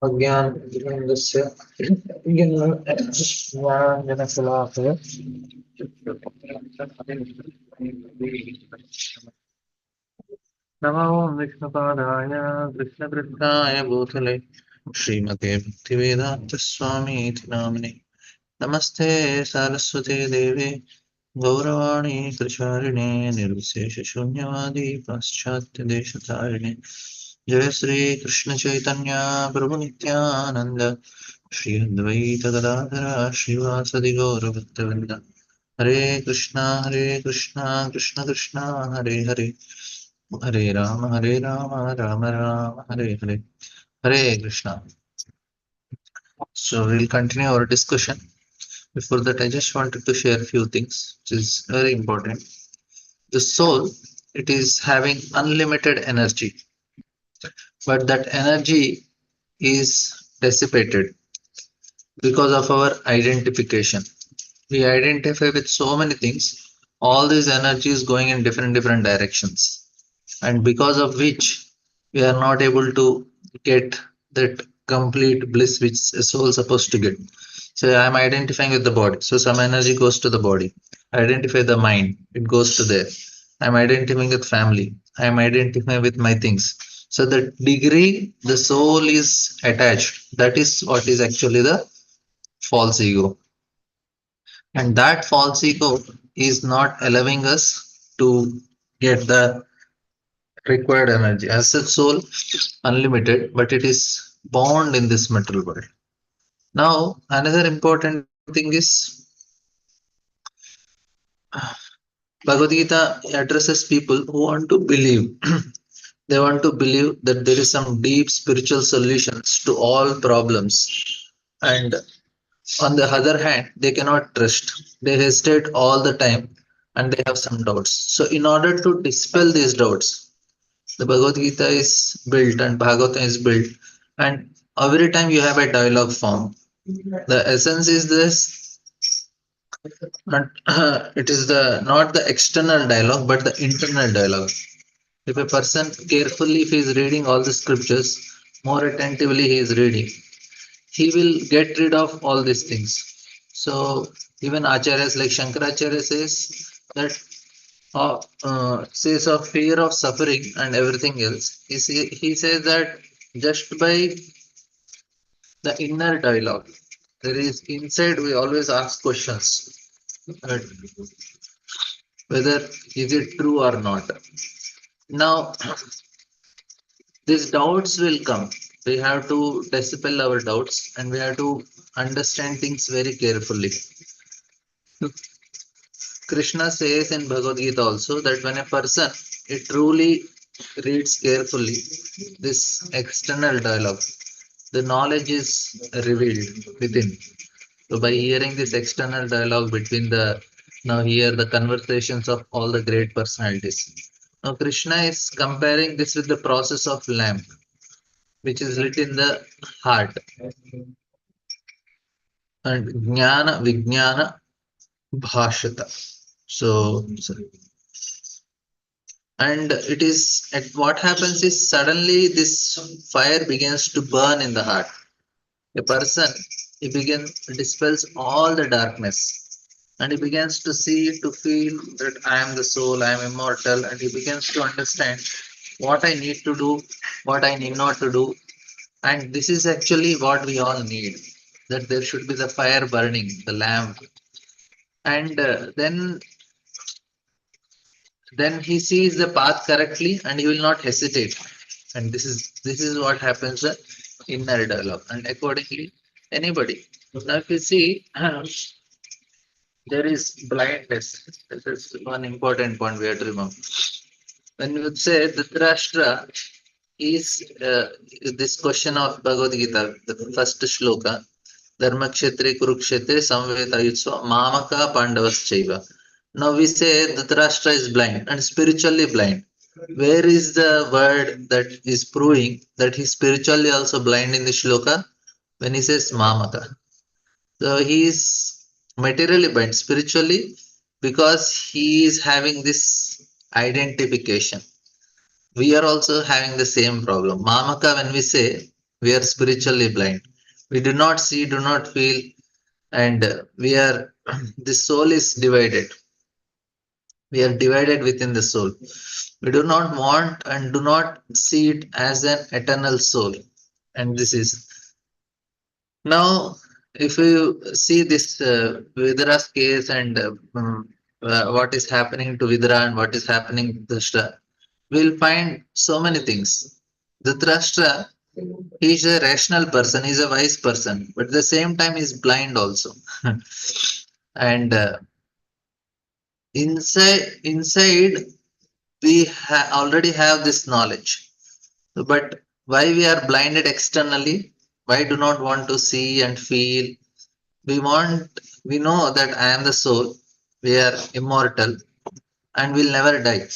अज्ञानतिमिरस्य ज्ञानाञ्जनशलाकया नमो विष्णुपादाय कृष्णकृष्णाय भूतले श्रीमते भक्तिवेदान्तस्वामीति नामिने नमस्ते सारस्वते देवे गौरवाणी प्रचारिणे निर्विशेषशून्यवादी पाश्चात्यदेशतारिणे जय श्री कृष्ण चैतन्य प्रभु नित्यानंद श्री अद्वैत गदाधर श्रीवासदि गौरभक्तवृंद हरे Krishna Krishna Krishna Hare Hare Hare Ram Ram Ram Hare Hare Hare Krishna. So we'll continue our discussion. Before that, I just wanted to share a few things, which is very important. The soul, it is having unlimited energy, but that energy is dissipated because of our identification. We identify with so many things, all this energy is going in different directions, and because of which we are not able to get that complete bliss which a soul is supposed to get. So I'm identifying with the body, so some energy goes to the body. I identify the mind, it goes to there. I'm identifying with family, I'm identifying with my things. So the degree the soul is attached, that is what is actually the false ego. And that false ego is not allowing us to get the required energy. As such, soul unlimited, but it is bound in this material world. Now, another important thing is Bhagavad Gita addresses people who want to believe. They want to believe that there is some deep spiritual solutions to all problems. And on the other hand, they cannot trust. They hesitate all the time and they have some doubts. So, in order to dispel these doubts, the Bhagavad Gita is built and Bhagavatam is built, and every time you have a dialogue form. The essence is this, not it is the not the external dialogue but the internal dialogue. If a person carefully, if he is reading all the scriptures, more attentively he is reading, he will get rid of all these things. So even acharyas like Shankaracharya says that says of fear of suffering and everything else. He says that just by the inner dialogue, there is inside we always ask questions, that whether is it true or not. Now these doubts will come. We have to dispel our doubts and we have to understand things very carefully. Krishna says in Bhagavad Gita also that when a person it truly reads carefully this external dialogue, the knowledge is revealed within. So by hearing this external dialogue between the now here the conversations of all the great personalities. Now Krishna is comparing this with the process of lamp, which is lit in the heart, and jnana vijnana bhashata. So and it is at what happens is suddenly this fire begins to burn in the heart. A person, he begins dispels all the darkness and he begins to see, to feel that I am the soul, I am immortal, and he begins to understand what I need to do, what I need not to do. And this is actually what we all need, that there should be the fire burning, the lamp. And then he sees the path correctly and he will not hesitate. And this is what happens the inner dialogue. And accordingly, anybody. Now, if you see, there is blindness. This is one important point we have to remember. When you say Dhritarashtra is this question of Bhagavad Gita, the first shloka, Dharmakshetre Kurukshetre Samvetayutsa Mamaka Pandavaschaiva. Now we say Dhritarashtra is blind and spiritually blind. Where is the word that is proving that he's spiritually also blind in the shloka? When he says Mamaka. So he is materially blind spiritually because he is having this identification. We are also having the same problem. Mamaka, when we say we are spiritually blind, we do not see, do not feel, and we are, the soul is divided. We are divided within the soul. We do not want and do not see it as an eternal soul. And this is now, if you see this Vidura's case and what is happening to Vidura and what is happening to Dhritarashtra, we'll find so many things. Dhritarashtra, he's a rational person, he's a wise person, but at the same time, he's blind also. And inside, we already have this knowledge. But why we are blinded externally? Why do not want to see and feel? We know that I am the soul, we are immortal, and will never die.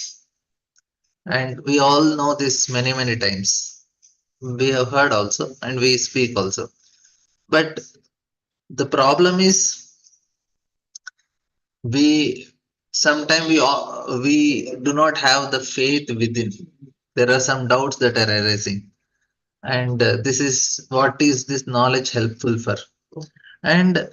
And we all know this many, many times. We have heard also, and we speak also. But the problem is, we sometimes we do not have the faith within. There are some doubts that are arising, and this is what is this knowledge helpful for. And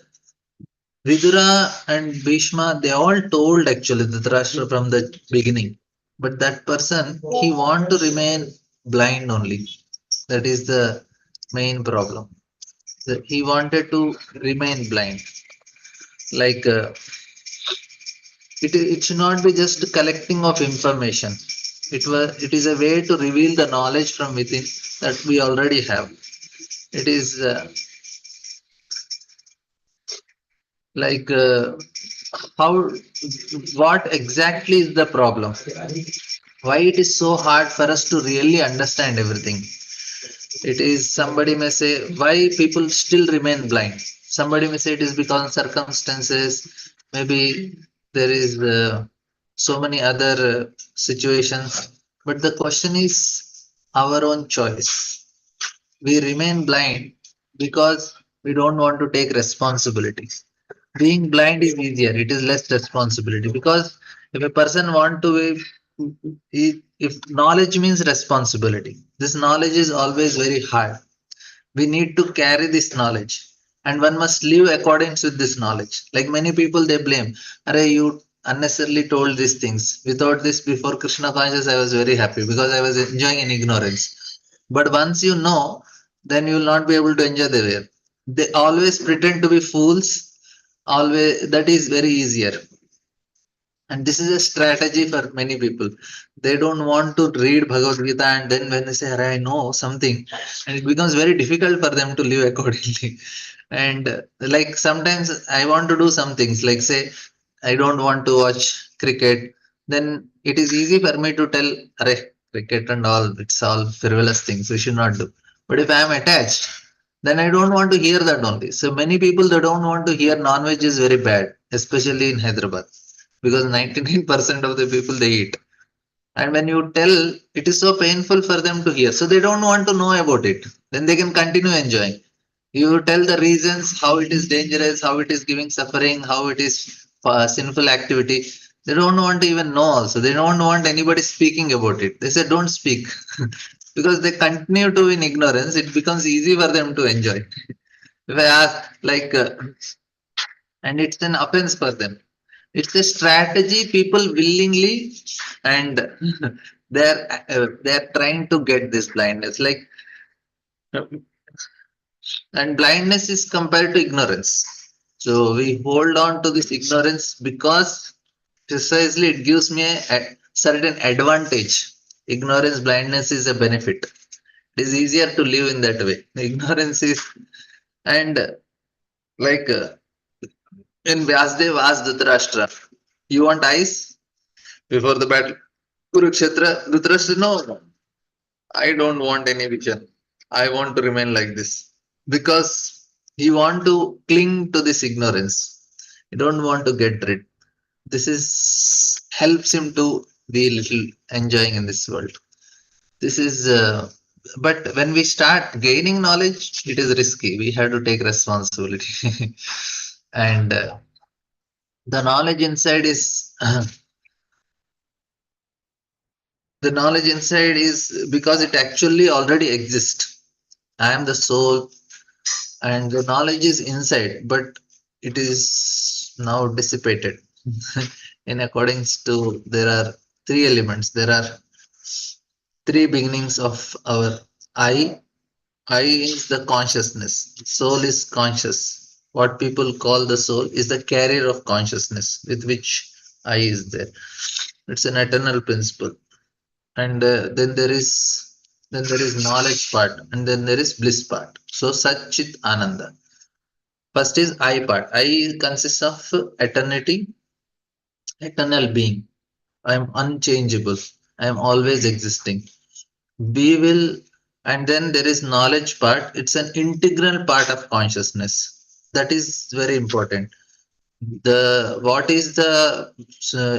Vidura and Bhishma, they all told actually Dhritarashtra from the beginning. But that person, he want to remain blind only. That is the main problem. That he wanted to remain blind. Like it should not be just collecting of information. It is a way to reveal the knowledge from within that we already have. It is like how what exactly is the problem? Why it is so hard for us to really understand everything? It is somebody may say why people still remain blind. Somebody may say it is because of circumstances. Maybe there is so many other situations. But the question is our own choice. We remain blind because we don't want to take responsibility. Being blind is easier, it is less responsibility because if a person want to if knowledge means responsibility, this knowledge is always very hard. We need to carry this knowledge and one must live according with this knowledge. Like many people they blame, are you unnecessarily told these things. Without this, before Krishna conscious I was very happy because I was enjoying in ignorance. But once you know, then you will not be able to enjoy the way. They always pretend to be fools. Always that is very easier. And this is a strategy for many people. They don't want to read Bhagavad Gita, and then when they say, I know something, and it becomes very difficult for them to live accordingly. And like sometimes I want to do some things, like say, I don't want to watch cricket, then it is easy for me to tell, cricket and all, it's all frivolous things, we should not do. But if I am attached, then I don't want to hear that only. So many people they don't want to hear non-veg is very bad, especially in Hyderabad because 99% of the people they eat. And when you tell, it is so painful for them to hear. So they don't want to know about it. Then they can continue enjoying. You tell the reasons, how it is dangerous, how it is giving suffering, how it is sinful activity. They don't want to even know also. They don't want anybody speaking about it. They say, don't speak. Because they continue to in ignorance, it becomes easy for them to enjoy. If I ask, like, and it's an offense for them. It's a strategy people willingly and they're trying to get this blindness. Like and blindness is compared to ignorance. So we hold on to this ignorance because precisely it gives me a certain advantage. Ignorance, blindness is a benefit. It is easier to live in that way. Ignorance is And like in Vyasdev asked Dhritarashtra, "You want ice before the battle?" Kurukshetra, Dhritarashtra, no, I don't want any vision. I want to remain like this because he want to cling to this ignorance. He don't want to get rid. This is helps him to be little enjoying in this world. This is, but when we start gaining knowledge, it is risky. We have to take responsibility, and the knowledge inside is the knowledge inside is because it actually already exists. I am the soul, and the knowledge is inside, but it is now dissipated. In accordance to there are three elements. There are three beginnings of our I. I is the consciousness. Soul is conscious. What people call the soul is the carrier of consciousness with which I is there. It's an eternal principle. And then there is knowledge part, and then there is bliss part. So Satchit Ananda. First is I part. I consists of eternity, eternal being. I am unchangeable. I am always existing. We will, and then there is knowledge part. It's an integral part of consciousness. That is very important. The what is the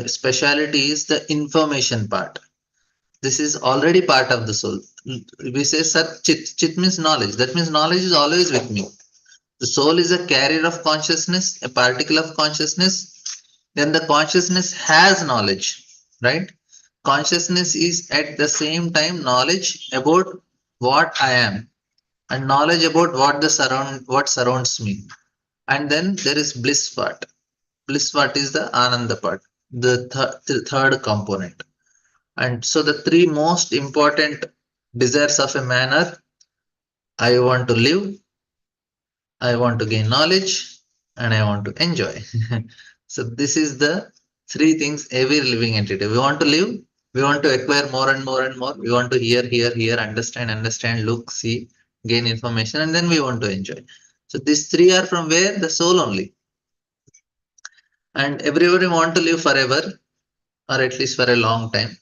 speciality is the information part. This is already part of the soul. We say Sat Chit. Chit means knowledge. That means knowledge is always with me. The soul is a carrier of consciousness, a particle of consciousness. Then the consciousness has knowledge, right? Consciousness is at the same time knowledge about what I am and knowledge about what surrounds me. And then there is bliss part. Bliss part is the ananda part, the third component. And so the three most important desires of a man are: I want to live, I want to gain knowledge, and I want to enjoy. So this is the three things every living entity. We want to live, we want to acquire more and more and more. We want to hear, understand, look, see, gain information, and then we want to enjoy. So these three are from where? The soul only. And everybody want to live forever, or at least for a long time.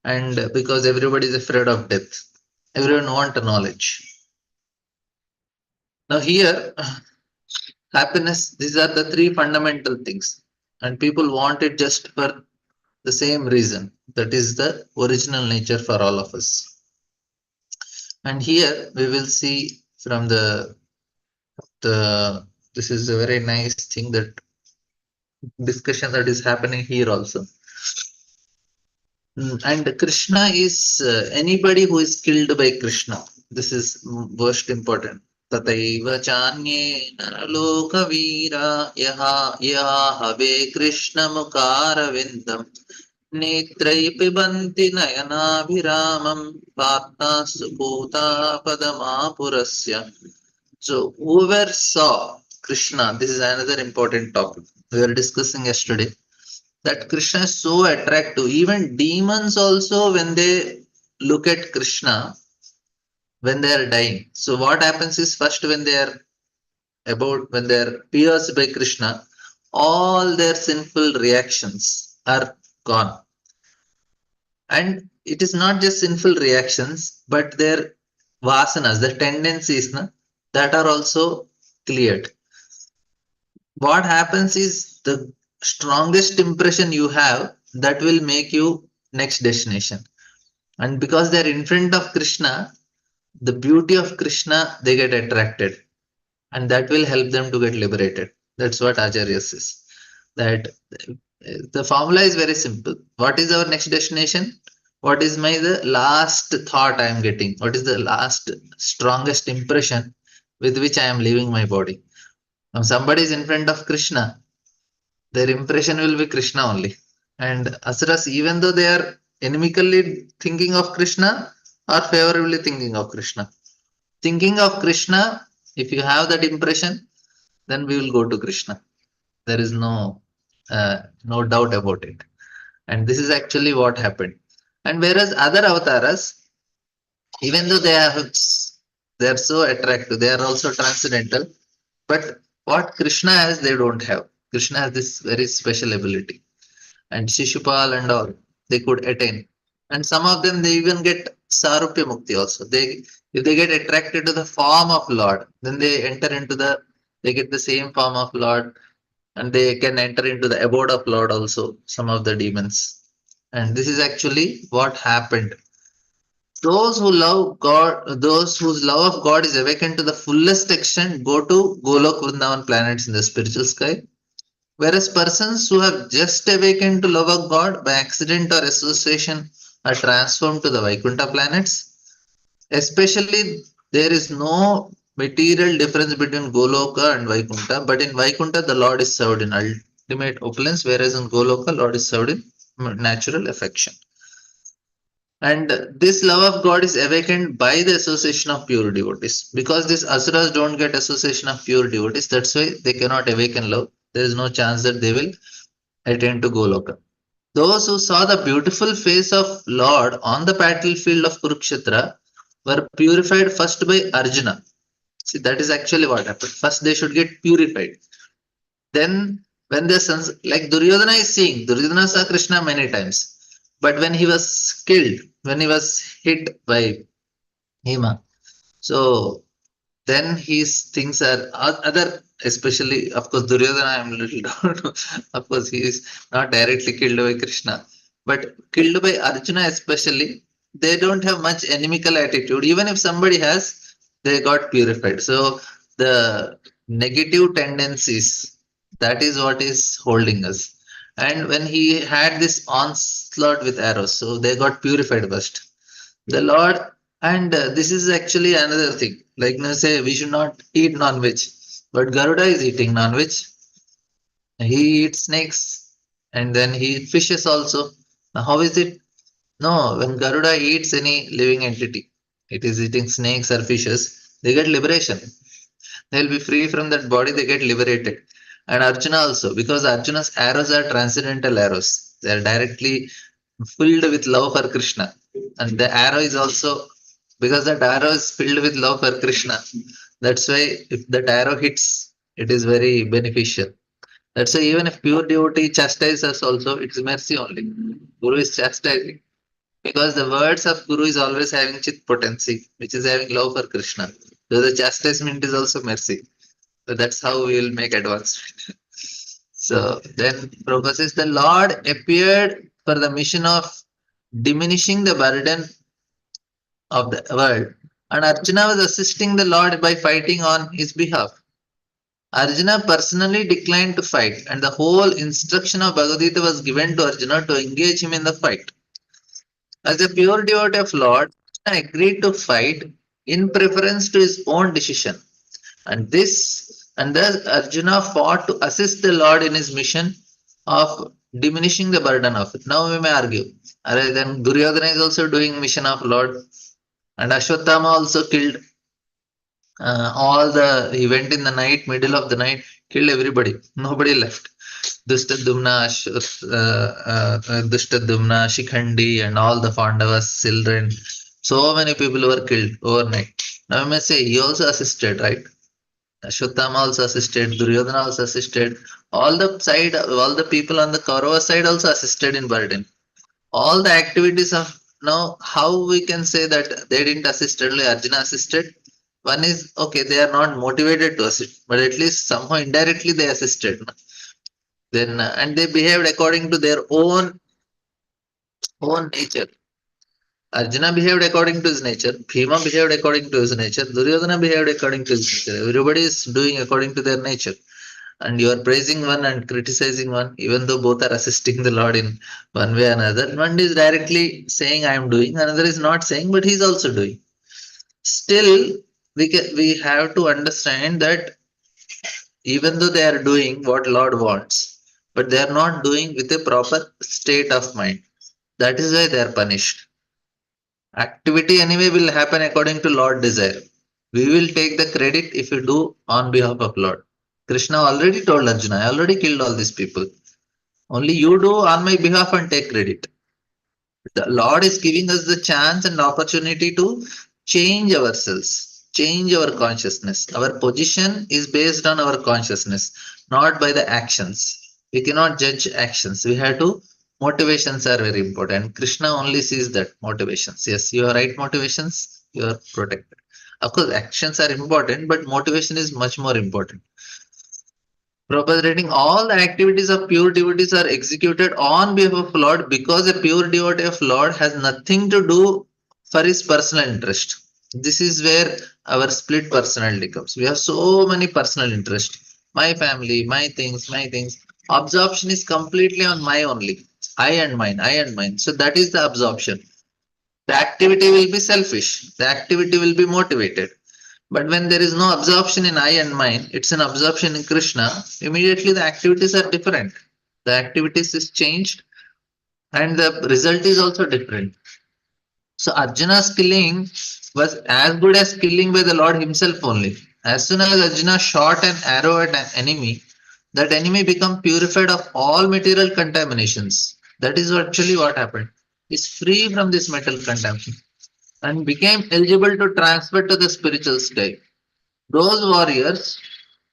And because everybody is afraid of death, everyone want knowledge. Now here, happiness, these are the three fundamental things. And people want it just for the same reason. That is the original nature for all of us. And here we will see from the this is a very nice thing that discussion that is happening here also. And Krishna is anybody who is killed by Krishna. This is most important. Tataiva chanye naraloka veera yaha have Krishna mukaravindam नेत्रैः पिबन्ति नयनाभिरामं पार्थास्तु भूतापदमापुरस्य. So whoever saw Krishna, this is another important topic we were discussing yesterday, that Krishna is so attractive. Even demons also, when they look at Krishna, when they are dying. So what happens is, first when they are pierced by Krishna, all their sinful reactions are gone. And it is not just sinful reactions, but their vasanas, the tendencies that are also cleared. What happens is the strongest impression you have that will make you next destination. And because they're in front of Krishna, the beauty of Krishna, they get attracted. And that will help them to get liberated. That's what Acharya says. That the formula is very simple. What is our next destination? What is the last thought I am getting? What is the last strongest impression with which I am leaving my body? Now somebody is in front of Krishna, their impression will be Krishna only. And Asuras, even though they are inimically thinking of Krishna, are favorably thinking of Krishna. Thinking of Krishna, if you have that impression, then we will go to Krishna. There is no doubt about it. And this is actually what happened. And whereas other avatars, even though they are so attractive, they are also transcendental. But what Krishna has, they don't have. Krishna has this very special ability. And Shishupal and all, they could attain. And some of them, they even get Sarupya Mukti also. If they get attracted to the form of Lord, then they get the same form of Lord, and they can enter into the abode of Lord also, some of the demons. And this is actually what happened. Those who love God, those whose love of God is awakened to the fullest extent, go to Golok Vrindavan planets in the spiritual sky. Whereas persons who have just awakened to love of God by accident or association are transformed to the Vaikuntha planets. Especially, there is no material difference between Goloka and Vaikuntha, but in Vaikuntha, the Lord is served in ultimate opulence, whereas in Goloka, Lord is served in natural affection. And this love of God is awakened by the association of pure devotees. Because these asuras don't get association of pure devotees, that's why they cannot awaken love. There is no chance that they will attain to Goloka. Those who saw the beautiful face of Lord on the battlefield of Kurukshetra were purified first by Arjuna. See, that is actually what happened. First, they should get purified. Then, when the sons, like Duryodhana is seeing, Duryodhana saw Krishna many times. But when he was killed, when he was hit by Hima, so then his things are other, especially, of course, Duryodhana, I am a little down. Of course, he is not directly killed by Krishna, but killed by Arjuna, especially, they don't have much inimical attitude. Even if somebody has, they got purified. So the negative tendencies, that is what is holding us. And when he had this onslaught with arrows, so they got purified first. The Lord, and this is actually another thing. Like now say we should not eat non-veg, but Garuda is eating non-veg. He eats snakes and then he eats fishes also. Now how is it? No, when Garuda eats any living entity, it is eating snakes or fishes, they get liberation. They'll be free from that body, they get liberated. And Arjuna also, because Arjuna's arrows are transcendental arrows. They are directly filled with love for Krishna. And the arrow is also, because that arrow is filled with love for Krishna. That's why if that arrow hits, it is very beneficial. That's why even if pure devotee chastises us also, it's mercy only. Guru is chastising. Because the words of Guru is always having chit potency, which is having love for Krishna. So the chastisement is also mercy. So that's how we will make advancement. So then Prabhupada says the Lord appeared for the mission of diminishing the burden of the world, and Arjuna was assisting the Lord by fighting on his behalf. Arjuna personally declined to fight, and the whole instruction of Bhagavad Gita was given to Arjuna to engage him in the fight. As a pure devotee of Lord, Arjuna agreed to fight in preference to his own decision. And thus Arjuna fought to assist the Lord in his mission of diminishing the burden of it. Now we may argue, then Duryodhana is also doing mission of Lord, and Ashwatthama also killed all the. He went in the night, middle of the night, killed everybody. Nobody left. Dushtadumna, Shikhandi, and all the Pandavas, children. So many people were killed overnight. Now we may say he also assisted, right? Ashwatthama also assisted, Duryodhana also assisted, all the people on the Kaurava side also assisted in burden. All the activities of now, how we can say that they didn't assist only Arjuna assisted? One is okay, they are not motivated to assist, but at least somehow indirectly they assisted. Then and they behaved according to their own nature. Arjuna behaved according to his nature, Bhima behaved according to his nature, Duryodhana behaved according to his nature. Everybody is doing according to their nature. And you are praising one and criticizing one, even though both are assisting the Lord in one way or another. One is directly saying, I am doing, another is not saying, but he is also doing. Still, we have to understand that even though they are doing what Lord wants, but they are not doing with a proper state of mind. That is why they are punished. Activity anyway will happen according to Lord desire. We will take the credit if you do on behalf of Lord. Krishna already told Arjuna, I already killed all these people. Only you do on my behalf and take credit. The Lord is giving us the chance and opportunity to change ourselves. change our consciousness. Our position is based on our consciousness, not by the actions. We cannot judge actions. We have to. Motivations are very important. Krishna only sees that motivations. Yes, you are right. Motivations, you are protected. Of course, actions are important, but motivation is much more important. Propagating all the activities of pure devotees are executed on behalf of Lord because a pure devotee of Lord has nothing to do for his personal interest. This is where our split personality comes. We have so many personal interests. My family, my things, my things. Absorption is completely on my only. I and mine, I and mine. So that is the absorption. The activity will be selfish. The activity will be motivated. But when there is no absorption in I and mine, it's an absorption in Krishna, immediately the activities are different. The activities is changed and the result is also different. So Arjuna's killing was as good as killing by the Lord himself only. As soon as Arjuna shot an arrow at an enemy, that enemy become purified of all material contaminations. That is actually what happened. Is free from this metal contamination and became eligible to transfer to the spiritual state. Those warriors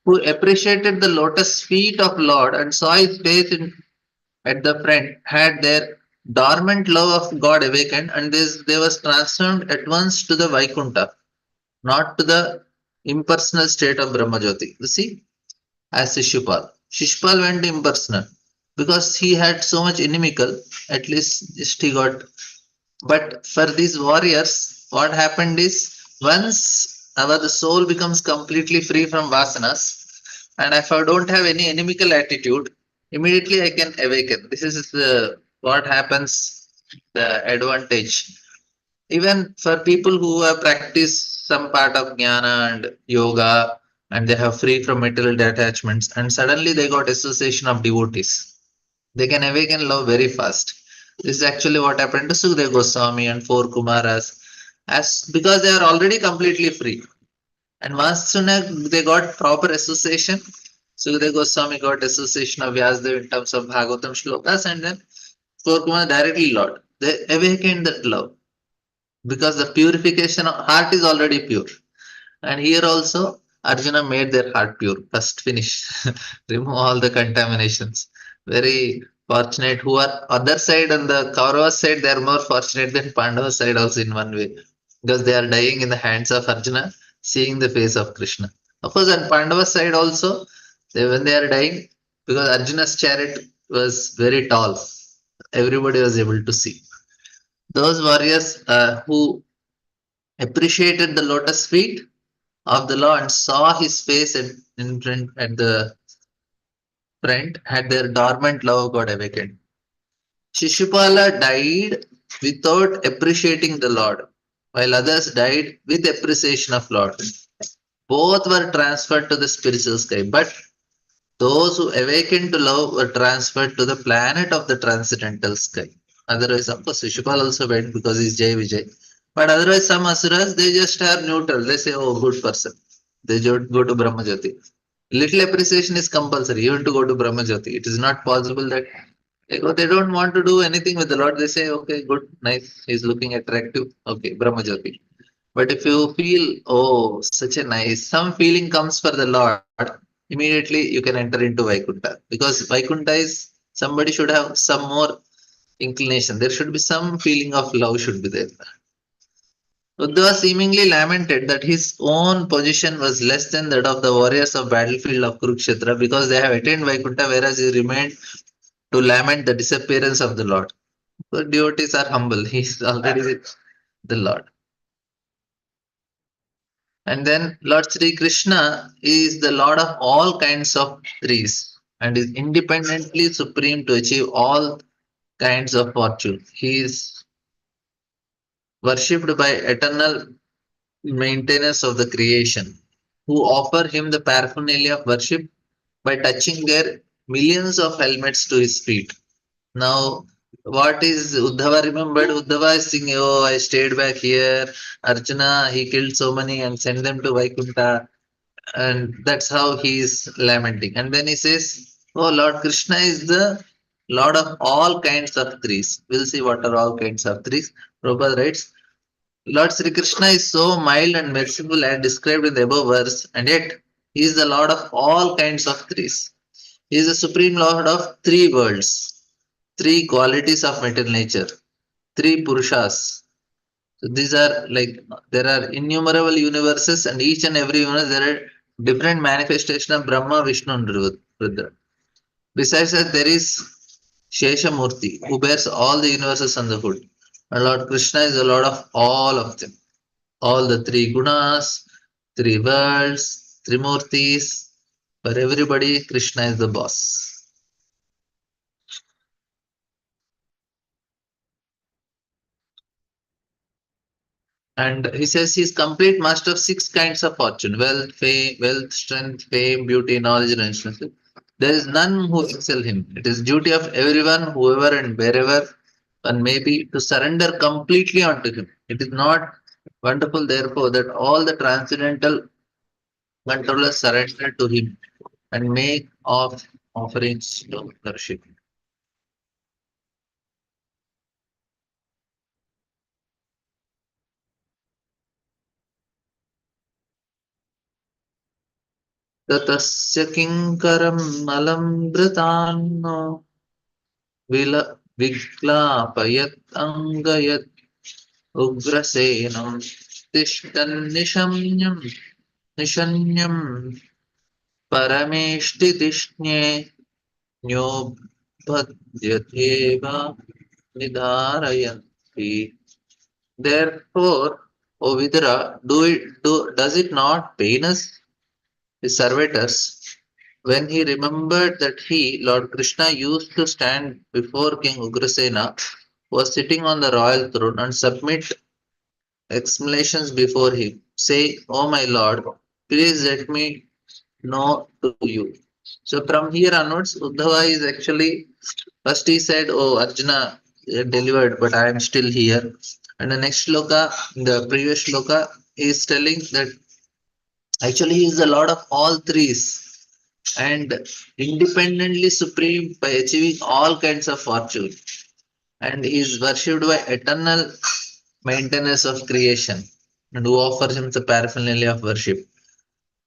who appreciated the lotus feet of Lord and saw his face at the front had their dormant love of God awakened and they was transformed at once to the Vaikuntha, not to the impersonal state of Brahmajyoti. You see, as Shishupal. Shishupal went impersonal because he had so much inimical, at least he got. But for these warriors, what happened is once our soul becomes completely free from vasanas, and if I don't have any inimical attitude, immediately I can awaken. This is what happens, the advantage. Even for people who have practiced some part of jnana and yoga, and they have free from material detachments, and suddenly they got association of devotees. They can awaken love very fast. This is actually what happened to Sukadeva Goswami and four Kumaras, as because they are already completely free. And once soon as they got proper association, Sukadeva Goswami got association of Vyasadeva in terms of Bhagavatam shlokas, and then four Kumar directly Lord. They awakened that love because the purification of heart is already pure. And here also, Arjuna made their heart pure. First finish, remove all the contaminations. Very fortunate. Who are other side on the Kaurava side, they are more fortunate than Pandava side also in one way, because they are dying in the hands of Arjuna, seeing the face of Krishna. Of course, on Pandava side also, when they are dying, because Arjuna's chariot was very tall, everybody was able to see. Those warriors who appreciated the lotus feet of the Lord saw his face in front at the front, had their dormant love got awakened. Shishupala died without appreciating the Lord, while others died with appreciation of Lord. Both were transferred to the spiritual sky, but those who awakened to love were transferred to the planet of the transcendental sky. Otherwise, of course, Shishupal also went because he's Jai Vijay. But otherwise, some asuras, they just are neutral. They say, oh, good person. They go to Brahmajyoti. Little appreciation is compulsory, even to go to Brahmajyoti. It is not possible that they don't want to do anything with the Lord. They say, okay, good, nice. He's looking attractive. Okay, Brahmajyoti. But if you feel, oh, such a nice, some feeling comes for the Lord, immediately you can enter into Vaikuntha. Because Vaikuntha is somebody should have some more inclination. There should be some feeling of love should be there. Uddhava seemingly lamented that his own position was less than that of the warriors of battlefield of Kurukshetra because they have attained Vaikuntha, whereas he remained to lament the disappearance of the Lord. So devotees are humble. He is already with the Lord. And then Lord Sri Krishna is the Lord of all kinds of trees and is independently supreme to achieve all kinds of fortune. He is worshipped by eternal maintainers of the creation who offer him the paraphernalia of worship by touching their millions of helmets to his feet. Now, what is Uddhava remembered? Uddhava is saying, oh, I stayed back here. Arjuna, he killed so many and sent them to Vaikuntha. And that's how he is lamenting. And then he says, oh, Lord Krishna is the Lord of all kinds of trees. We'll see what are all kinds of trees. Prabhupada writes, Lord Sri Krishna is so mild and merciful as described in the above verse, and yet he is the Lord of all kinds of threes. He is the supreme Lord of three worlds, three qualities of material nature, three Purushas. So these are like there are innumerable universes, and each and every universe there are different manifestation of Brahma, Vishnu, and Rudra. Besides that, there is Sheshamurti, who bears all the universes on the hood. And Lord Krishna is the Lord of all of them. All the three gunas, three worlds, three murtis. For everybody, Krishna is the boss. And he says he is complete master of six kinds of fortune: wealth, strength, fame, beauty, knowledge, and intelligence. There is none who excel him. It is duty of everyone, whoever and wherever one may be, to surrender completely unto him. It is not wonderful, therefore, that all the transcendental controllers surrender to him and make offerings to worship. ततस्य किङ्करम् अलम्बृतान्नो विल विग्लापयत् अङ्गयत् उग्रसेनं तिष्ठन्निशम्यं निशन्यं परमेष्टितिष्ण्ये न्योपद्यथेव निधारयन्ति. Therefore, O Vidura, does it not pain us, his servitors, when he remembered that he, Lord Krishna, used to stand before King Ugrasena, who was sitting on the royal throne, and submit explanations before him, say, "O my Lord, please let me know to you." So from here onwards, Uddhava is actually first he said, "Oh Arjuna delivered, but I am still here." And the next shloka, the previous shloka, is telling that actually he is the Lord of all threes and independently supreme by achieving all kinds of fortune, and he is worshipped by eternal maintenance of creation, and who offers him the paraphernalia of worship.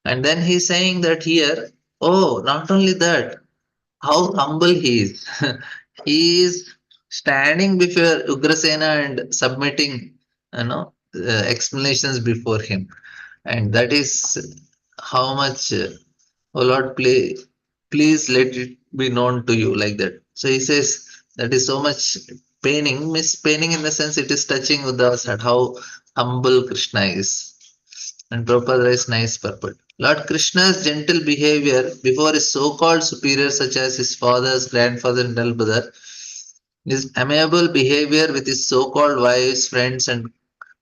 And then he's saying that here, oh, not only that, how humble he is. He is standing before Ugrasena and submitting, explanations before him. And that is how much, oh Lord, please let it be known to you like that. So he says that is so much paining, miss paining in the sense it is touching with the heart, how humble Krishna is. And Prabhupada is nice purport. Lord Krishna's gentle behavior before his so-called superiors such as his father's grandfather and elder brother, his amiable behavior with his so-called wives, friends and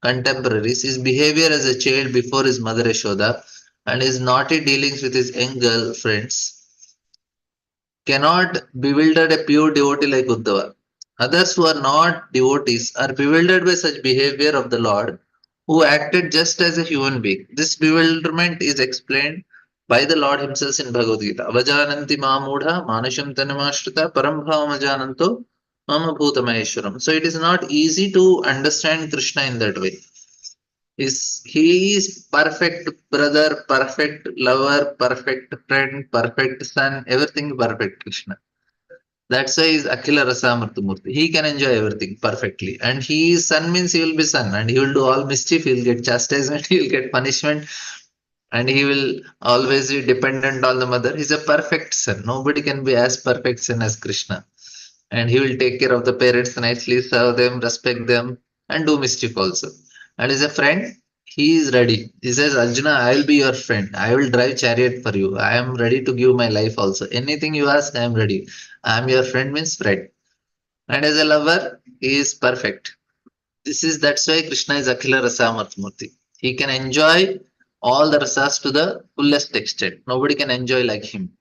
contemporaries, his behavior as a child before his mother Yashoda, and his naughty dealings with his young girl friends cannot bewilder a pure devotee like Uddhava. Others who are not devotees are bewildered by such behavior of the Lord, who acted just as a human being. This bewilderment is explained by the Lord Himself in Bhagavad Gita. Avajananti mamudha manasham tanamashtrita param bhavajananto mama bhutamaheshwaram. So it is not easy to understand Krishna in that way. He is perfect brother, perfect lover, perfect friend, perfect son, everything perfect Krishna. That's why he's Akhila Rasamurti. He can enjoy everything perfectly. And he is son means he will be son and he will do all mischief, he will get chastisement, he will get punishment, and he will always be dependent on the mother. He's a perfect son. Nobody can be as perfect son as Krishna. And he will take care of the parents nicely, serve them, respect them, and do mischief also. And as a friend, he is ready. He says, Arjuna, I will be your friend. I will drive chariot for you. I am ready to give my life also. Anything you ask, I am ready. I am your friend means friend. And as a lover, he is perfect. That's why Krishna is Akhila Rasa Murti. He can enjoy all the rasas to the fullest extent. Nobody can enjoy like him.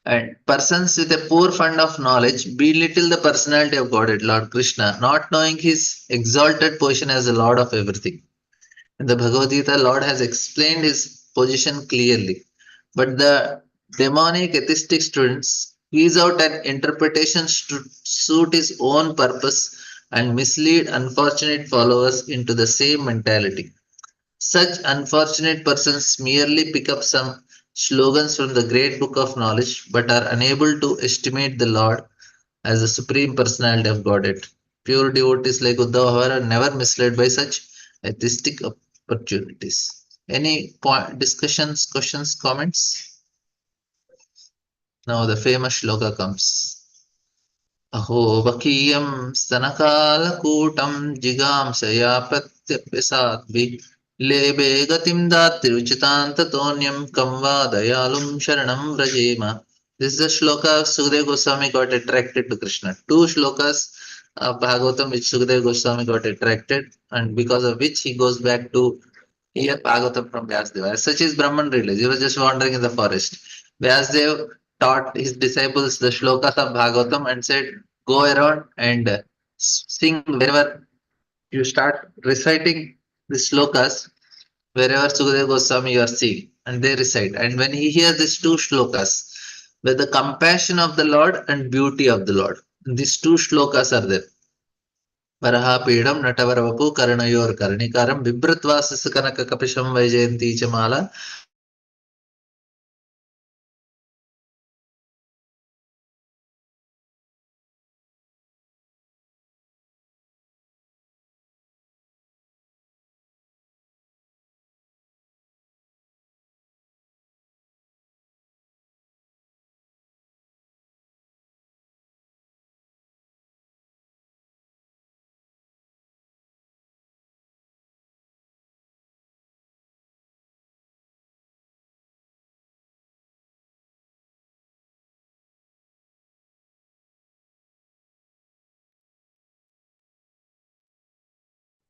And persons with a poor fund of knowledge belittle the personality of Godhead, Lord Krishna, not knowing his exalted position as the Lord of everything. In the Bhagavad Gita, Lord has explained his position clearly. But the demonic atheistic students squeeze out an interpretation to suit his own purpose and mislead unfortunate followers into the same mentality. Such unfortunate persons merely pick up some slogans from the great book of knowledge but are unable to estimate the Lord as the supreme personality of Godhead. Pure devotees like Uddhava, however, are never misled by such atheistic opportunities. Any point, discussions, questions, comments? Now the famous shloka comes. अहो बकीयं स्तनकालकूटं जिगांसया प्रत्यप्यसाद्भिः लेभे गतिं दात्रिरुचितान्ततोऽन्यं कं वा दयालुं शरणं व्रजेम. This is the shloka Sukadeva Goswami got attracted to Krishna. Two shlokas of Bhagavatam which Sukadeva Goswami got attracted, and because of which he goes back to hear Bhagavatam from Vyasdeva. As such is Brahman religion. He was just wandering in the forest. Vyasdev taught his disciples the shlokas of Bhagavatam and said, go around and sing wherever you start reciting the shlokas, wherever Sukadeva Goswami you are seeing, and they recite. And when he hears these two shlokas, with the compassion of the Lord and beauty of the Lord, these two shlokas are there. वरहापीडं नटवरवपु कर्णयोर्कर्णिकारं बिभ्रत्वासस कनककपिशं Vaijayanti च माला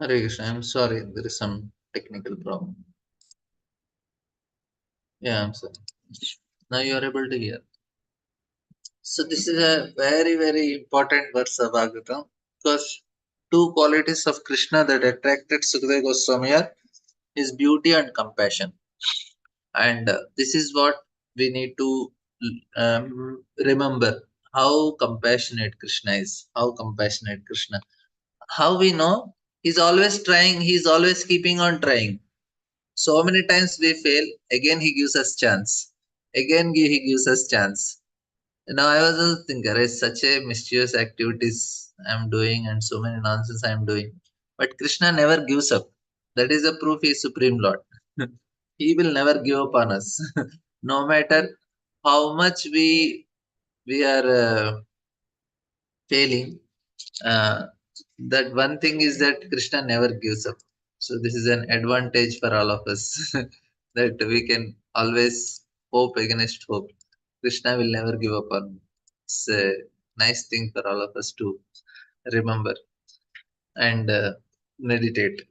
Hare Krishna. I'm sorry, there is some technical problem. Yeah, I'm sorry. Now you are able to hear. So this is a very, very important verse of Bhagavatam because two qualities of Krishna that attracted Sukadeva Goswami are his beauty and compassion. And this is what we need to remember how compassionate Krishna is. How compassionate Krishna. How we know? He's always trying, he's always keeping on trying. So many times we fail, again he gives us chance. Again he gives us chance. Now I was also thinking, there is such a mischievous activities I'm doing and so many nonsense I'm doing. But Krishna never gives up. That is a proof he is Supreme Lord. He will never give up on us. No matter how much we are failing, uh, that one thing is that Krishna never gives up. So this is an advantage for all of us that we can always hope against hope. Krishna will never give up on. It's a nice thing for all of us to remember and meditate.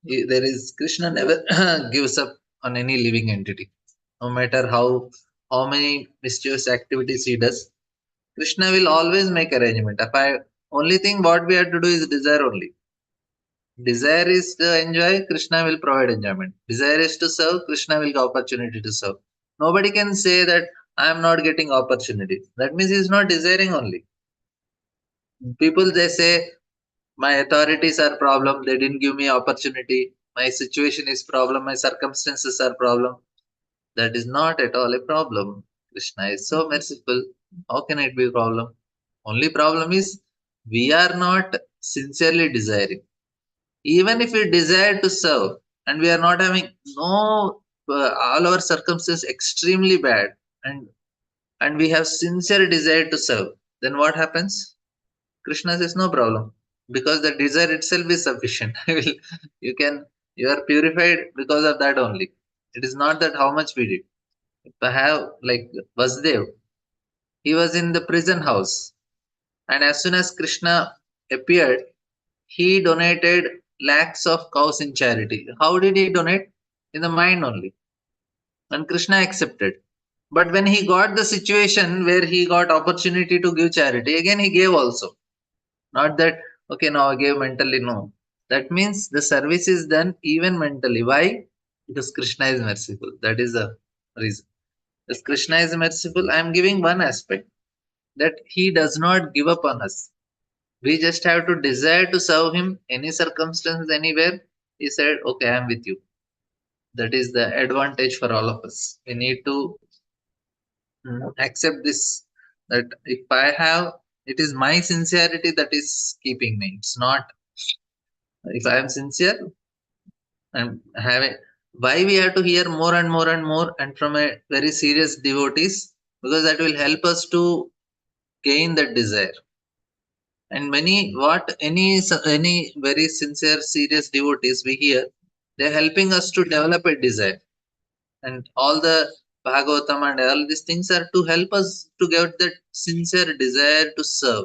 There is Krishna never gives up on any living entity, no matter how many mischievous activities he does. Krishna will always make arrangement. If I only thing what we have to do is desire only. Desire is to enjoy, Krishna will provide enjoyment. Desire is to serve, Krishna will give opportunity to serve. Nobody can say that I am not getting opportunity. That means he is not desiring only. People they say my authorities are problem, they didn't give me opportunity, my situation is problem, my circumstances are problem. That is not at all a problem. Krishna is so merciful. How can it be a problem? Only problem is we are not sincerely desiring. Even if we desire to serve and we are not having no all our circumstances extremely bad and we have sincere desire to serve, then what happens? Krishna says no problem because the desire itself is sufficient. You can you are purified because of that only. It is not that how much we did. If I have like Vasdev, he was in the prison house, and as soon as Krishna appeared, he donated lakhs of cows in charity. How did he donate? In the mind only. And Krishna accepted. But when he got the situation where he got opportunity to give charity, again he gave also. Not that, okay, now I gave mentally, no. That means the service is done even mentally. Why? Because Krishna is merciful. That is the reason. As Krishna is merciful, I am giving one aspect that he does not give up on us. We just have to desire to serve him any circumstance, anywhere. He said, okay, I am with you. That is the advantage for all of us. We need to accept this, that if I have, it is my sincerity that is keeping me. It's not, if I am sincere and having, why we have to hear more and more and more and from a very serious devotees, because that will help us to gain that desire. And many, what any very sincere serious devotees we hear, they're helping us to develop a desire. And all the Bhagavatam and all these things are to help us to get that sincere desire to serve.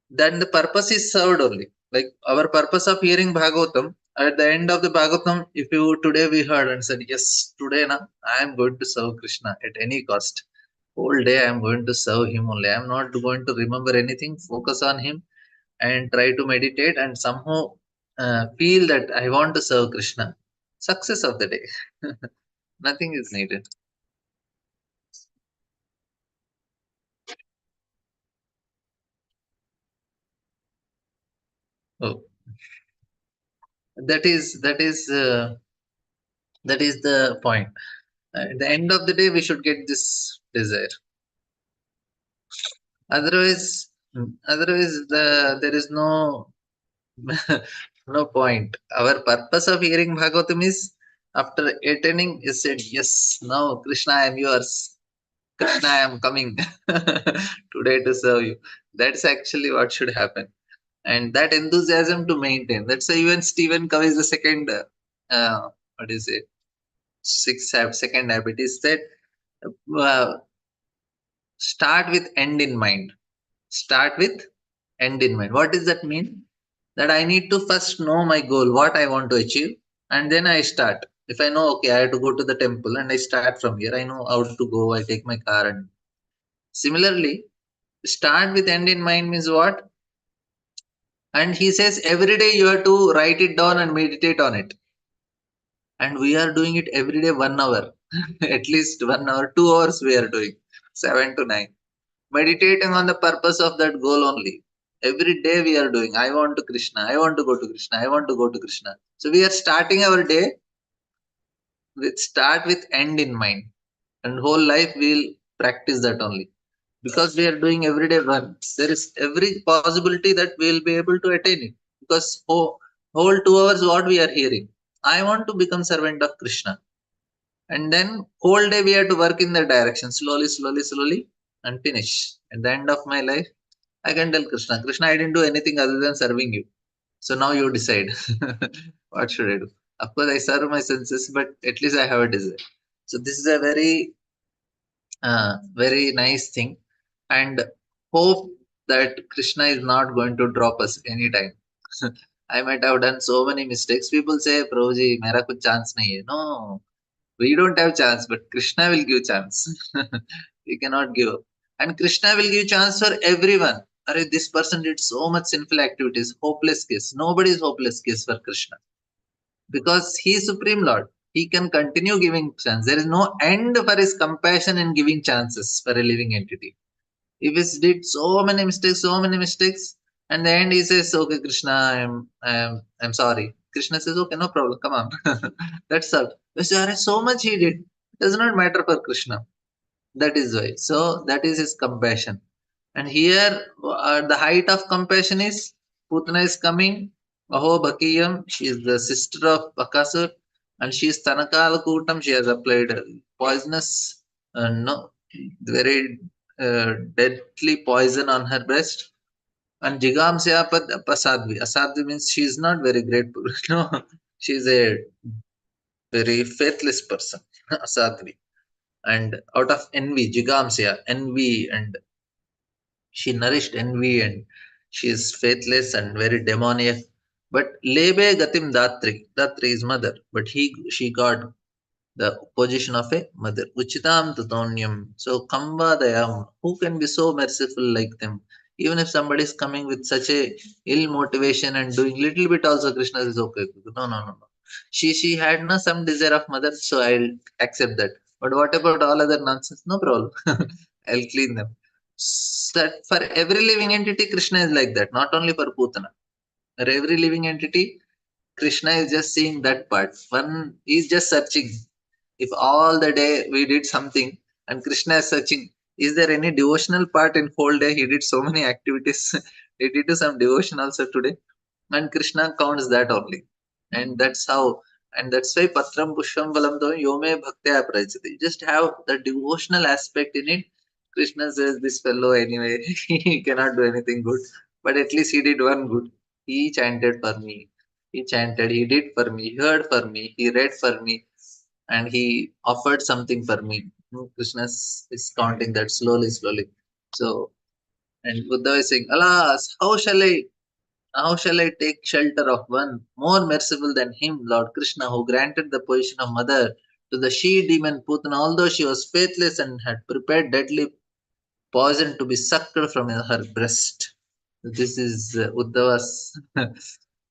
Then the purpose is served only. Like our purpose of hearing Bhagavatam, at the end of the Bhagavatam, if you today we heard and said, yes, today na, I am going to serve Krishna at any cost. Whole day I am going to serve him only. I am not going to remember anything, focus on him and try to meditate and somehow feel that I want to serve Krishna. Success of the day. Nothing is needed. Oh, that is the point. At the end of the day, we should get this desire. Otherwise, there is no no point. Our purpose of hearing Bhagavatam is, after attending, is said, yes, now Krishna, I am yours. Krishna, I am coming today to serve you. That's actually what should happen. And that enthusiasm to maintain. That's why even Stephen Covey's the second, what is it? Second habit is that uh, start with end in mind. Start with end in mind. What does that mean? That I need to first know my goal, what I want to achieve, and then I start. If I know, okay, I have to go to the temple and I start from here, I know how to go, I take my car. And similarly, start with end in mind means what? And he says every day you have to write it down and meditate on it. And we are doing it every day 1 hour, at least 1 hour, 2 hours we are doing, 7 to 9. Meditating on the purpose of that goal only. Every day we are doing, I want to Krishna, I want to go to Krishna, I want to go to Krishna. So we are starting our day with start with end in mind. And whole life we'll practice that only. Because we are doing every day one, there is every possibility that we'll be able to attain it. Because whole 2 hours what we are hearing, I want to become servant of Krishna. And then whole day we have to work in that direction, slowly, slowly, slowly, and finish. At the end of my life, I can tell Krishna, Krishna, I didn't do anything other than serving you. So now you decide. What should I do? Of course, I serve my senses, but at least I have a desire. So this is a very nice thing, and hope that Krishna is not going to drop us anytime. I might have done so many mistakes. People say, Prabhuji, mera kuch chance nahi hai. No, we don't have chance, but Krishna will give chance. We cannot give up. And Krishna will give chance for everyone. Arey, this person did so much sinful activities, hopeless case. Nobody is hopeless case for Krishna. Because he is Supreme Lord. He can continue giving chance. There is no end for his compassion in giving chances for a living entity. If he did so many mistakes, and the end he says, okay, Krishna, I'm sorry. Krishna says, okay, no problem, come on. That's all. There is so much he did. It does not matter for Krishna. That is why. So that is his compassion. And here, the height of compassion is Putana is coming. Aho Bhakiyam, she is the sister of Bakasur, and she is Tanakala Kutam. She has applied poisonous, no, very deadly poison on her breast. And Jigam Seapad Pasadvi. Asadvi means she is not very grateful. No, she is a very faithless person. Asadvi. And out of envy, Jigamsya, envy, and she nourished envy, and she is faithless and very demoniac. But Lebe Gatim Datri, Datri is mother, but she got the position of a mother. Uchitam Tatonyam. So Kambadayam, who can be so merciful like them? Even if somebody is coming with such a ill motivation and doing little bit also, Krishna is okay. No, no, no, no. She had no some desire of mother, so I'll accept that. But what about all other nonsense? No problem. I'll clean them. That for every living entity, Krishna is like that, not only for Putana. For every living entity, Krishna is just seeing that part. One is just searching. If all the day we did something and Krishna is searching, is there any devotional part in whole day? He did so many activities. He did do some devotion also today. And Krishna counts that only. And that's how, and that's why Patram Pushpam Balam Yome Bhaktya Prajati. Just have the devotional aspect in it. Krishna says, this fellow anyway, he cannot do anything good. But at least he did one good. He chanted for me. He chanted, he did for me, he heard for me, he read for me, and he offered something for me. Krishna is counting that slowly, slowly. So, and Buddha is saying, Alas, how shall I take shelter of one more merciful than him, Lord Krishna, who granted the position of mother to the she demon Putana, although she was faithless and had prepared deadly poison to be sucked from her breast. This is Uddhava's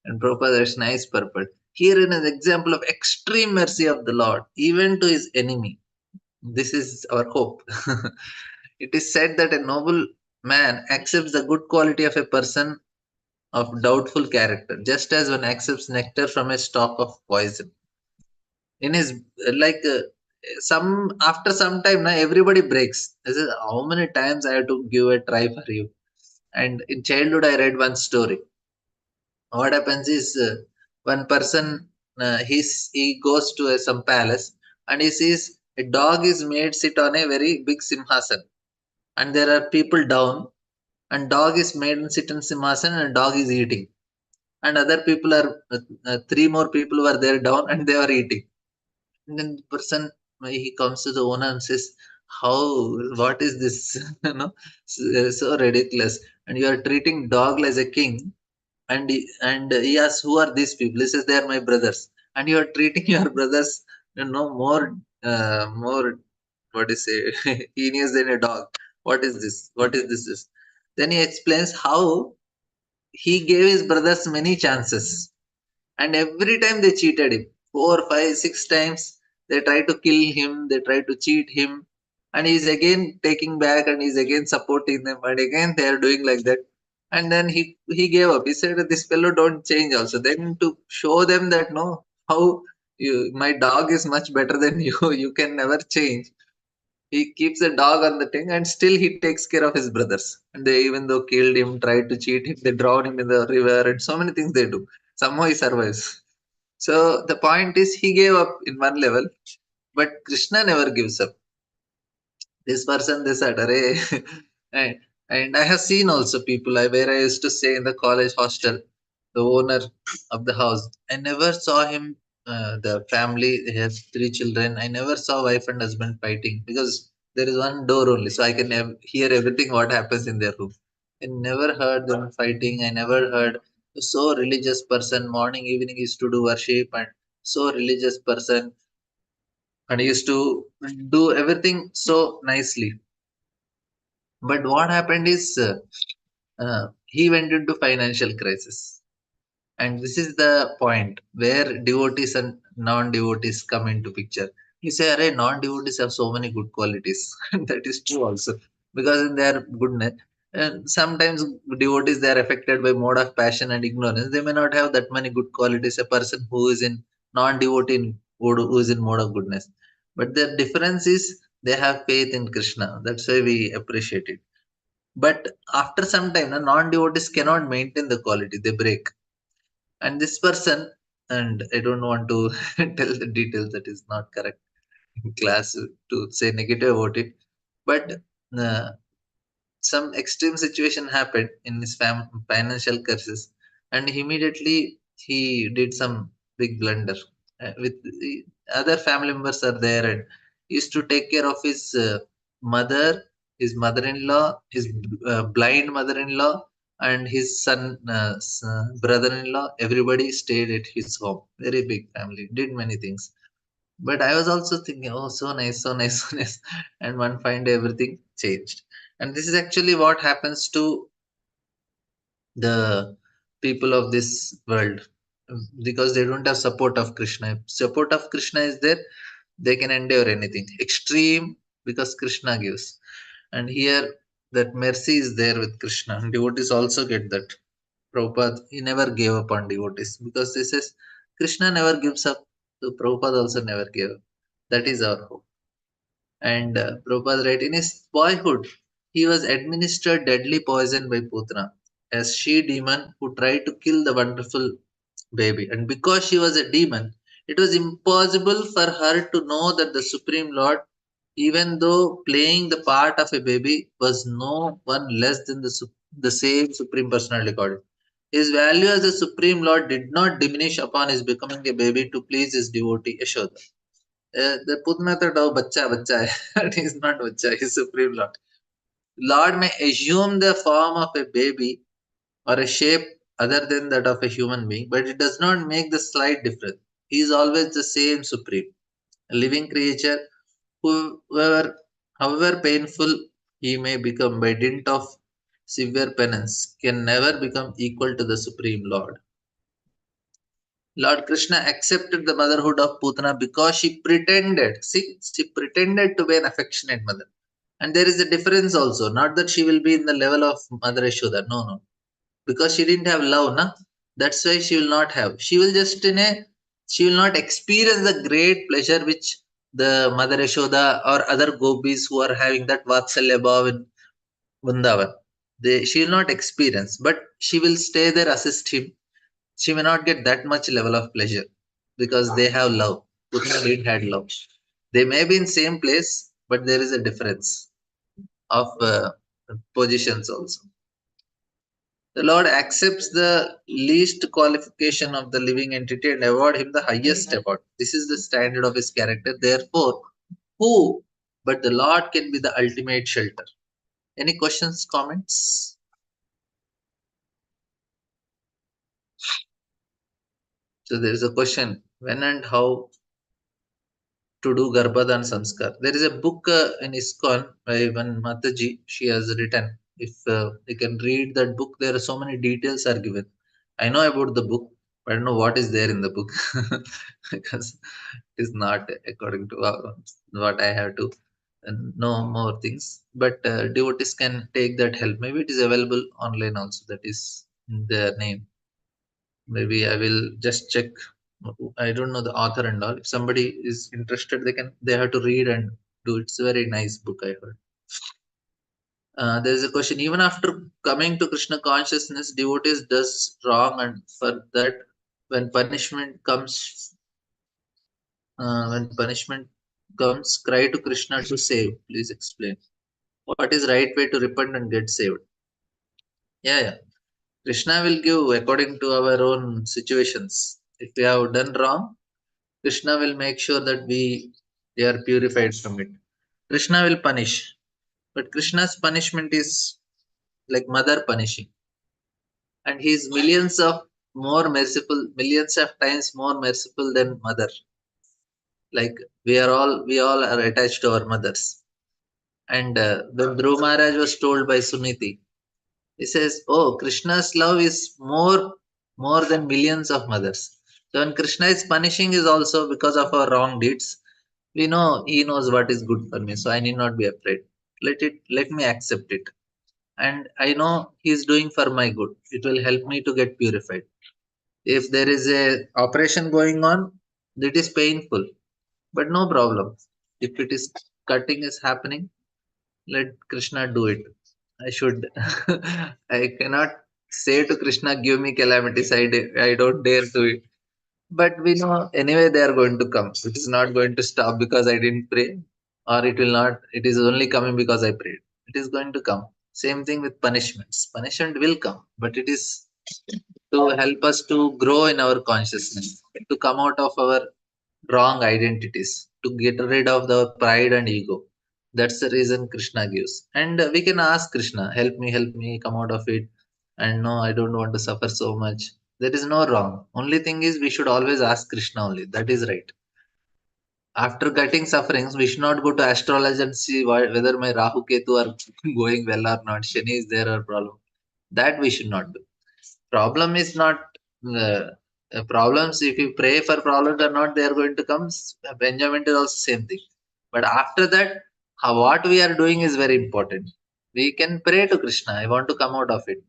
and Prabhupada's nice purport. Herein is an example of extreme mercy of the Lord, even to his enemy. This is our hope. It is said that a noble man accepts the good quality of a person of doubtful character, just as one accepts nectar from a stalk of poison. In his like some after some time, now everybody breaks. This is how many times I have to give a try for you. And in childhood, I read one story. What happens is one person he goes to some palace and he sees a dog is made sit on a very big simhasan, and there are people down, and dog is made sit in simhasan and dog is eating, and other people are three more people were there down and they were eating. And then the person he comes to the owner and says, how, what is this? You know, so ridiculous, and you are treating dog as a king. And he asks, who are these people? He says, they are my brothers. And you are treating your brothers, more more, what is say, heinous than a dog. What is this? What is this? Then he explains how he gave his brothers many chances, and every time they cheated him. Four, five, six times they tried to kill him, they tried to cheat him, and he's again taking back and he's again supporting them, and again they are doing like that. And then he gave up. He said, this fellow don't change also. Then to show them that no, how my dog is much better than you, you can never change. He keeps the dog on the thing and still he takes care of his brothers. And they even though killed him, tried to cheat him, they drown him in the river, and so many things they do. Somehow he survives. So the point is he gave up in one level, but Krishna never gives up. This person, this Array. and, and I have seen also people where I used to stay in the college hostel, the owner of the house. I never saw him, the family, he has three children. I never saw wife and husband fighting because there is one door only, so I can hear everything what happens in their room. I never heard them fighting. I never heard so religious person. Morning, evening used to do worship, and so religious person, and he used to do everything so nicely. But what happened is he went into financial crisis. And this is the point where devotees and non-devotees come into picture. You say, "Arey, non-devotees have so many good qualities." And that is true also. Because in their goodness, and sometimes devotees they are affected by mode of passion and ignorance. They may not have that many good qualities. A person who is in non-devotee who is in mode of goodness. But the difference is they have faith in Krishna. That's why we appreciate it. But after some time, non-devotees cannot maintain the quality; they break. And this person, and I don't want to tell the details, that is not correct in class to say negative about it. But uh, some extreme situation happened in his financial crisis, and immediately he did some big blunder. With the other family members are there, and he used to take care of his mother, his mother-in-law, his blind mother-in-law, and his brother-in-law. Everybody stayed at his home. Very big family. Did many things. But I was also thinking, oh, so nice, so nice, so nice. And one fine day, everything changed. And this is actually what happens to the people of this world, because they don't have support of Krishna. If support of Krishna is there, they can endure anything. Extreme, because Krishna gives. And here, That mercy is there with Krishna. And devotees also get that. Prabhupada, he never gave up on devotees because this is Krishna never gives up. So Prabhupada also never gave up. That is our hope. And Prabhupada writes, in his boyhood, he was administered deadly poison by Putana, a she demon who tried to kill the wonderful baby. And because she was a demon, it was impossible for her to know that the Supreme Lord, even though playing the part of a baby, was no one less than the same Supreme Personality God. His value as a Supreme Lord did not diminish upon his becoming a baby to please his devotee Yashoda. The Putna thought, oh, bacha, bacha. He is not bacha, he is Supreme Lord. Lord may assume the form of a baby or a shape other than that of a human being, but it does not make the slight difference. He is always the same Supreme. A living creature, whoever, however painful he may become by dint of severe penance, can never become equal to the Supreme Lord. Lord Krishna accepted the motherhood of Putana because she pretended, see, she pretended to be an affectionate mother. And there is a difference also, not that she will be in the level of Mother Yashoda, no, no. Because she didn't have love, na? That's why she will not have. She will just she will not experience the great pleasure which the Mother Yashoda or other gopis who are having that Vatsalya Bhav in Vrindavan. She will not experience, but she will stay there, assist him. She may not get that much level of pleasure because they have love. Putna didn't had love. They may be in same place, but there is a difference of positions also. The Lord accepts the least qualification of the living entity and award him the highest award. This is the standard of his character. Therefore, who but the Lord can be the ultimate shelter? Any questions, comments? So there is a question: when and how to do Garbhadan Sanskar? There is a book in ISKCON by one Mataji. She has written. If you can read that book, there are so many details are given. I know about the book, but I don't know what is there in the book because it is not according to what I have to know more things. But devotees can take that help. Maybe it is available online also. That is the name. Maybe I will just check. I don't know the author and all. If somebody is interested, they have to read and do. It's a very nice book, I heard. There is a question. Even after coming to Krishna consciousness, devotees does wrong, and for that, when punishment comes, cry to Krishna to save. Please explain. What is right way to repent and get saved? Yeah, yeah. Krishna will give according to our own situations. If we have done wrong, Krishna will make sure that we are purified from it. Krishna will punish, but Krishna's punishment is like mother punishing, and he is millions of times more merciful than mother. Like we all are attached to our mothers. And when Dhruv Maharaj was told by Suniti, he says, "Oh, Krishna's love is more than millions of mothers." So when Krishna is punishing, is also because of our wrong deeds. We know he knows what is good for me, so I need not be afraid. Let me accept it. And I know he is doing for my good. It will help me to get purified. If there is a operation going on, it is painful, but no problem. If it is cutting is happening, let Krishna do it. I should. I cannot say to Krishna, give me calamities. I don't dare do it. But we know anyway they are going to come. It is not going to stop because I didn't pray, or it will not. It is only coming because I prayed. It is going to come. Same thing with punishments. Punishment will come, but it is to help us to grow in our consciousness, to come out of our wrong identities, to get rid of the pride and ego. That's the reason Krishna gives. And we can ask Krishna, help me, come out of it. And no, I don't want to suffer so much. There is no wrong. Only thing is we should always ask Krishna only. That is right. After getting sufferings, we should not go to astrology and see whether my Rahu Ketu are going well or not. Shani is there or problem. That we should not do. Problem is not problems. If you pray for problems or not, they are going to come. Enjoyment is also same thing. But after that, what we are doing is very important. We can pray to Krishna, I want to come out of it,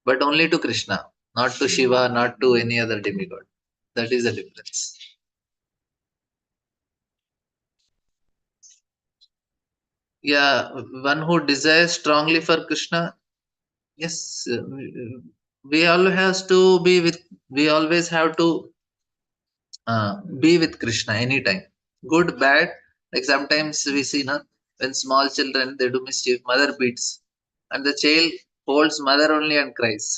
but only to Krishna, not to Shiva, not to any other demigod. That is the difference. Yeah, one who desires strongly for Krishna, yes, we all has to be with, we always have to be with Krishna anytime. Good, bad. Like sometimes we see, na, when small children they do mischief, mother beats, and the child holds mother only and cries.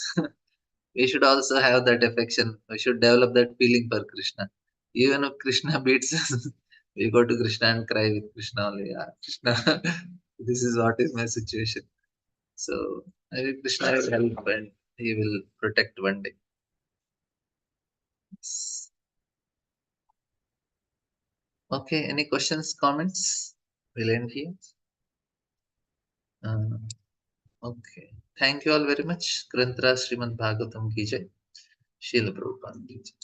We should also have that affection. We should develop that feeling for Krishna. Even if Krishna beats us, we go to Krishna and cry with Krishna only. Yeah, Krishna, this is what is my situation. So maybe Krishna will help and he will protect one day. Yes. Okay, any questions, comments? We'll end here. Uh, okay. Thank you all very much. Granthra Srimad Bhagavatam ki jai. Srila Prabhupada ki jai.